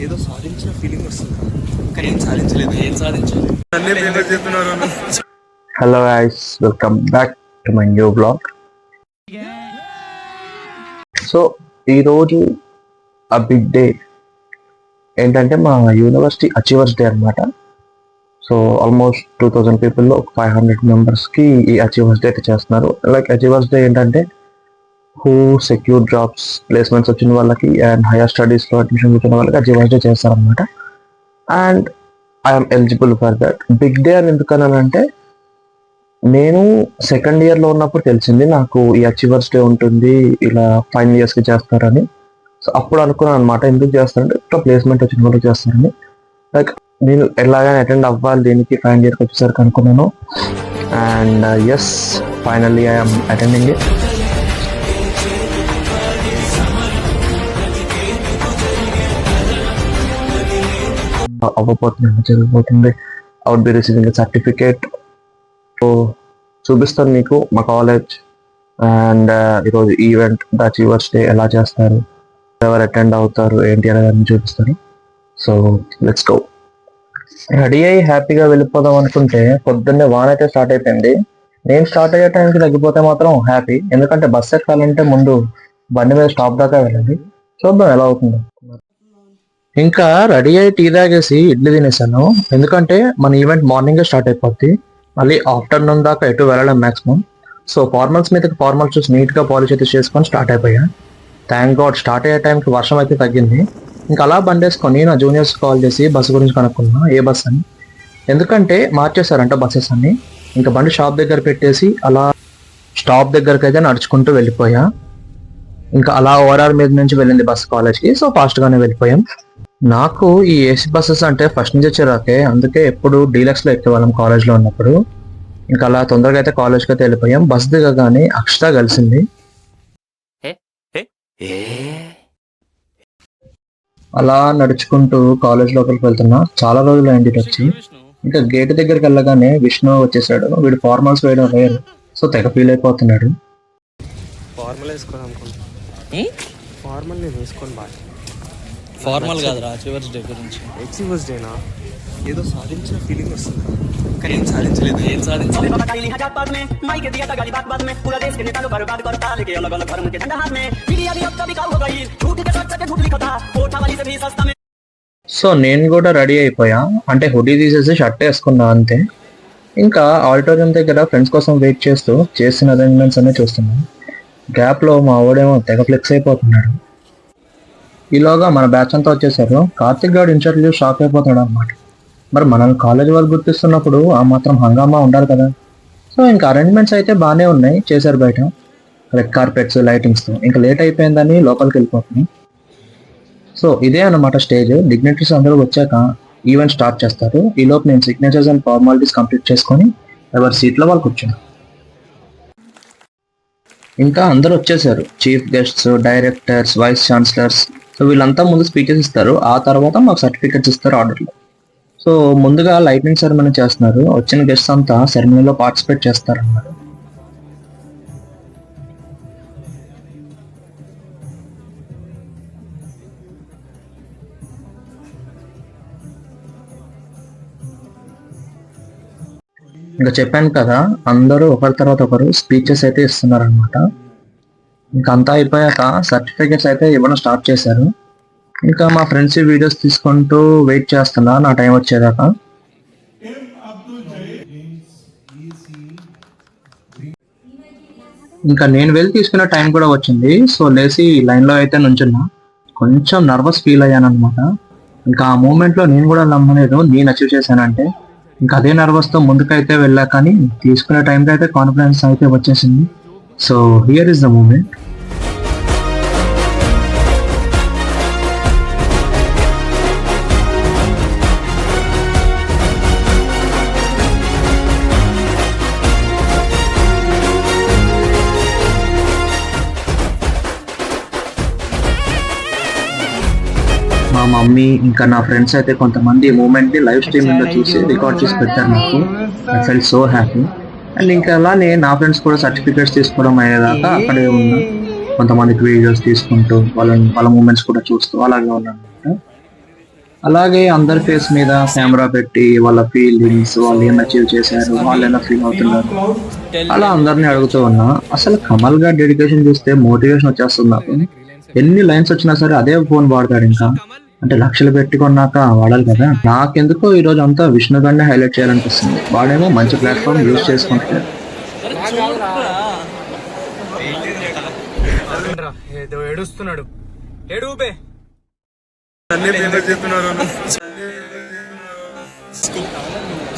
ఏదో సాధించిన ఫీలింగ్ వస్తుంది, కానీ ఏం సాధించలేదు. ఏం సాధించాలి? Hello guys, welcome back to my new blog. So ఈరోజు ఆ బిగ్ డే ఏంటంటే మా యూనివర్సిటీ అచీవర్స్ డే అనమాట. సో ఆల్మోస్ట్ 2000 పీపుల్లో 500 మెంబర్స్కి ఈ అచీవర్స్ డే చేస్తున్నారు. లైక్ అచీవర్స్ డే ఏంటంటే హూ సెక్యూర్ జాబ్స్, ప్లేస్మెంట్స్ వచ్చిన వాళ్ళకి అండ్ హైయర్ స్టడీస్లో అడ్మిషన్ వచ్చిన వాళ్ళకి అచీవర్స్ డే చేస్తారనమాట. And I'm eligible for that. Big day అని ఎందుకనంటే నేను సెకండ్ ఇయర్లో ఉన్నప్పుడు తెలిసింది నాకు ఈ అచీవర్స్ డే ఉంటుంది, ఇలా ఫైనల్ ఇయర్స్కి చేస్తారని. సో అప్పుడు అనుకున్నాను అనమాట, ఎందుకు చేస్తారంటే ఇక్కడ ప్లేస్మెంట్ వచ్చిన వాళ్ళకి చేస్తారని. లైక్ నేను ఎలాగైనా అటెండ్ అవ్వాలి దీనికి, ఫైనల్ ఇయర్కి వచ్చేసరికి అనుకున్నాను. And yes, finally I'm attending it. అవ్వబోతుంది, జరిగిపోతుంది. I would be receiving certificate. So చూపిస్తాను మీకు మా కాలేజ్ అండ్ ఈరోజు ఈవెంట్ ద అచీవర్స్ డే ఎలా చేస్తారు, ఎవరు అటెండ్ అవుతారు ఏంటి అనేది చూపిస్తాను. So let's go. రెడీ అయ్యి హ్యాపీగా వెళ్ళిపోదాం అనుకుంటే పొద్దున్నే వాన అయితే స్టార్ట్ అయిపోయింది. నేను స్టార్ట్ అయ్యే టైంకి తగ్గిపోతే మాత్రం హ్యాపీ, ఎందుకంటే బస్ ఎక్కాలంటే ముందు బండి మీద స్టాప్ దాకా వెళ్ళాలి. చూద్దాం ఎలా అవుతుందో. ఇంకా రెడీ అయ్యి టీ తాగేసి ఇడ్లీ తినేసాను, ఎందుకంటే మన ఈవెంట్ మార్నింగే స్టార్ట్ అయిపోద్ది, మళ్ళీ ఆఫ్టర్నూన్ దాకా ఎటు వెళ్ళడం మ్యాక్సిమం. సో ఫార్మల్స్ మీదకి ఫార్మల్స్ చూసి నీట్గా పాలిష్ అయితే చేసుకొని స్టార్ట్ అయిపోయా. థ్యాంక్ గాడ్ స్టార్ట్ అయ్యే టైంకి వర్షం అయితే తగ్గింది. ఇంకా అలా బండేసుకొని నా జూనియర్స్ కాల్ చేసి బస్సు గురించి కనుక్కున్నా, ఏ బస్ అని. ఎందుకంటే మార్చేశారంట బస్సెస్ అన్ని. ఇంకా బండి షాప్ దగ్గర పెట్టేసి అలా స్టాప్ దగ్గరికి అయితే నడుచుకుంటూ వెళ్ళిపోయా. ఇంకా అలా ఓఆర్ఆర్ మీద నుంచి వెళ్ళింది బస్సు కాలేజ్కి. సో ఫాస్ట్గానే వెళ్ళిపోయాం. నాకు ఈ ఏసీ బస్సెస్ అంటే ఫస్ట్ నుంచి వచ్చేరాకే, అందుకే ఎప్పుడు డీలక్స్లో ఎక్కేవాళ్ళం కాలేజ్లో ఉన్నప్పుడు. ఇంకా అలా తొందరగా అయితే కాలేజ్కి అయితే వెళ్ళిపోయాం. బస్ దిగగానే అక్షత కలిసింది. అలా నడుచుకుంటూ కాలేజ్ లోపలికి వెళ్తున్నా. చాలా రోజులు అయింది వచ్చి. ఇంకా గేట్ దగ్గరికి వెళ్ళగానే విష్ణు వచ్చేసాడు. వీడు ఫార్మల్స్ వేయడం వేరు, సో తెగ ఫీల్ అయిపోతున్నాడు. ఫార్మల్ వేసుకోవాలి అనుకుంటున్నా. ఫార్మల్ నేను వేసుకొని బాగా ఫార్మల్ కాదురా, అచీవర్స్ డే గురించి. అచీవర్స్ డేనా ఏదో సాధించిన ఫీలింగ్ వస్తుంది, కానీ ఏం సాధించలేదు. ఏం సాధించలేదు? సో నేను కూడా రెడీ అయిపోయా, అంటే హుడీ తీసేసి షర్ట్ వేసుకున్నా అంతే. ఇంకా ఆడిటోరియం దగ్గర ఫ్రెండ్స్ కోసం వెయిట్ చేస్తూ చేసిన అరేంజ్మెంట్స్ అన్నీ చూస్తున్నాను. గ్యాప్లో మా వాడేమో తెగ ఫ్లెక్స్ అయిపోతున్నాడు. ఈలోగా మన బ్యాచ్ అంతా వచ్చేసారు. కార్తిక్ గారు ఇంటర్వ్యూ షాక్ అయిపోతాడు అనమాట. మరి మనం కాలేజ్ వాళ్ళు గుర్తిస్తున్నప్పుడు ఆ మాత్రం హంగామా ఉండాలి కదా. సో ఇంకా అరేంజ్మెంట్స్ అయితే బాగానే ఉన్నాయి, చేశారు బయట రెడ్ కార్పెట్స్, లైటింగ్స్తో. ఇంకా లేట్ అయిపోయిందని లోపలికి వెళ్ళిపోతున్నాం. సో ఇదే అన్నమాట స్టేజ్. డిగ్నిటరీస్ అందరూ వచ్చాక ఈవెంట్ స్టార్ట్ చేస్తారు. ఈలోపు నేను సిగ్నేచర్స్ అండ్ ఫార్మాలిటీస్ కంప్లీట్ చేసుకొని ఎవరి సీట్లో వాళ్ళు కూర్చున్నాను. ఇంకా అందరూ వచ్చేసారు, chief guests, directors, vice chancellors. So వీళ్ళంతా ముందు స్పీచెస్ ఇస్తారు, ఆ తర్వాత మాకు సర్టిఫికెట్స్ ఇస్తారు ఆర్డర్లో. సో ముందుగా లైటింగ్ సెరమనీ చేస్తున్నారు. వచ్చిన గెస్ట్స్ అంతా సెరమనీలో పార్టిసిపేట్ చేస్తారన్నమాట. ఇంకా చెప్పాను కదా, అందరూ ఒకరి తర్వాత ఒకరు స్పీచెస్ అయితే ఇస్తున్నారనమాట. ఇంకా అంతా అయిపోయాక సర్టిఫికెట్స్ అయితే ఇవ్వడం స్టార్ట్ చేశారు. ఇంకా మా ఫ్రెండ్స్ వీడియోస్ తీసుకుంటూ వెయిట్ చేస్తున్నా నా టైం వచ్చేదాకా. ఇంకా నేను వెళ్ళి తీసుకున్న టైం కూడా వచ్చింది. సో లేచి లైన్లో అయితే నుంచున్నా. కొంచెం నర్వస్ ఫీల్ అయ్యాను అనమాట. ఇంకా ఆ మూమెంట్లో నేను కూడా నమ్మలేదు నేను అచీవ్ చేశానంటే. ఇంకా అదే నర్వస్తో ముందుకైతే వెళ్ళా, కానీ తీసుకునే టైంకి అయితే కాన్ఫిడెన్స్ అయితే వచ్చేసింది. So here is the moment. మా మమ్మీ ఇంకా నా ఫ్రెండ్స్ అయితే కొంతమంది మూమెంట్ని లైవ్ స్ట్రీమింగ్లో చూసి రికార్డ్ చేసి పెట్టారు నాకు. I felt so happy. And ఇంకా అలానే నా ఫ్రెండ్స్ కూడా సర్టిఫికేట్స్ తీసుకోవడం అయ్యేదాకా అక్కడే ఉన్నా. కొంతమందికి వీడియోస్ తీసుకుంటూ వాళ్ళ మూమెంట్స్ కూడా చూస్తూ అలాగే ఉన్నాను. అలాగే అందరి ఫేస్ మీద కెమెరా పెట్టి వాళ్ళ ఫీలింగ్స్, వాళ్ళు ఏం అచీవ్ చేశారు, వాళ్ళు ఎలా ఫీల్ అవుతున్నారు, అలా అందరినీ అడుగుతూ ఉన్నా. అసలు కమల్ గారి డెడికేషన్ చూస్తే మోటివేషన్ వచ్చేస్తుంది నాకు. ఎన్ని లైన్స్ వచ్చినా సరే అదే ఫోన్ వాడతాడు. ఇంకా అంటే లక్షలు పెట్టుకున్నాక వాడాలి కదా. నాకెందుకో ఈ రోజు అంతా విష్ణు గారిని హైలైట్ చేయాలనిపిస్తుంది. వాడేమో మంచి ప్లాట్ఫామ్ యూజ్ చేసుకుంటాడు. ఏదో ఏడుస్తున్నాడు. ఏడుపే అన్నీ ఫేమస్ చెప్తున్నారు.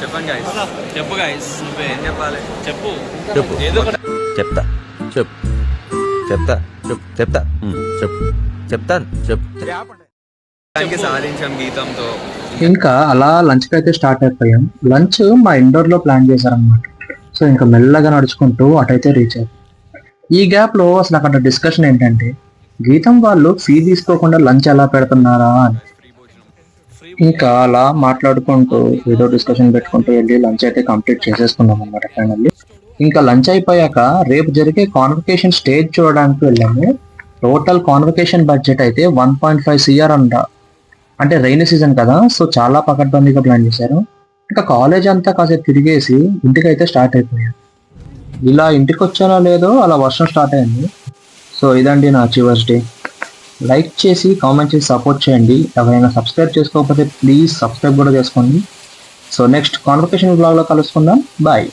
చెప్పండి గాయస్. చెప్పు గాయస్, ఏం చెప్పాలి? చెప్పు చెప్పు ఏదో ఒకటి. చెప్తా చెప్పు చెప్తా చెప్పు చెప్తా చెప్పు చెప్తాను చెప్పు దానికి సాధించాం గీతంతో. ఇంకా అలా లంచ్కి అయితే స్టార్ట్ అయిపోయాం. లంచ్ మా ఇండోర్ లో ప్లాన్ చేశారనమాట. సో ఇంకా మెల్లగా నడుచుకుంటూ అటైతే రీచ్ అయ్యాం. ఈ గ్యాప్ లో అసలు అక్కడ డిస్కషన్ ఏంటంటే, గీతం వాళ్ళు ఫీ తీసుకోకుండా లంచ్ ఎలా పెడుతున్నారా అని. ఇంకా అలా మాట్లాడుకుంటూ ఏదో డిస్కషన్ పెట్టుకుంటూ వెళ్ళి లంచ్ అయితే కంప్లీట్ చేసేసుకున్నాం అనమాట ఫైనల్లీ. ఇంకా లంచ్ అయిపోయాక రేపు జరిగే కాన్వకేషన్ స్టేజ్ చూడడానికి వెళ్ళాము. టోటల్ కాన్వకేషన్ బడ్జెట్ అయితే 1.5 CR అంట. అంటే రైనీ సీజన్ కదా, సో చాలా పకడ్బందీగా ప్లాన్ చేశారు. ఇంకా కాలేజ్ అంతా కాసేపు తిరిగేసి ఇంటికైతే స్టార్ట్ అయిపోయాం. ఇలా ఇంటికి వచ్చానో లేదో అలా వర్షం స్టార్ట్ అయింది. సో ఇదండి నా అచీవర్స్ డే. లైక్ చేసి కామెంట్ చేసి సపోర్ట్ చేయండి. ఎవరైనా సబ్స్క్రైబ్ చేసుకోకపోతే ప్లీజ్ సబ్స్క్రైబ్ కూడా చేసుకోండి. సో నెక్స్ట్ కాన్వకేషన్ బ్లాగ్లో కలుసుకుందాం. బాయ్.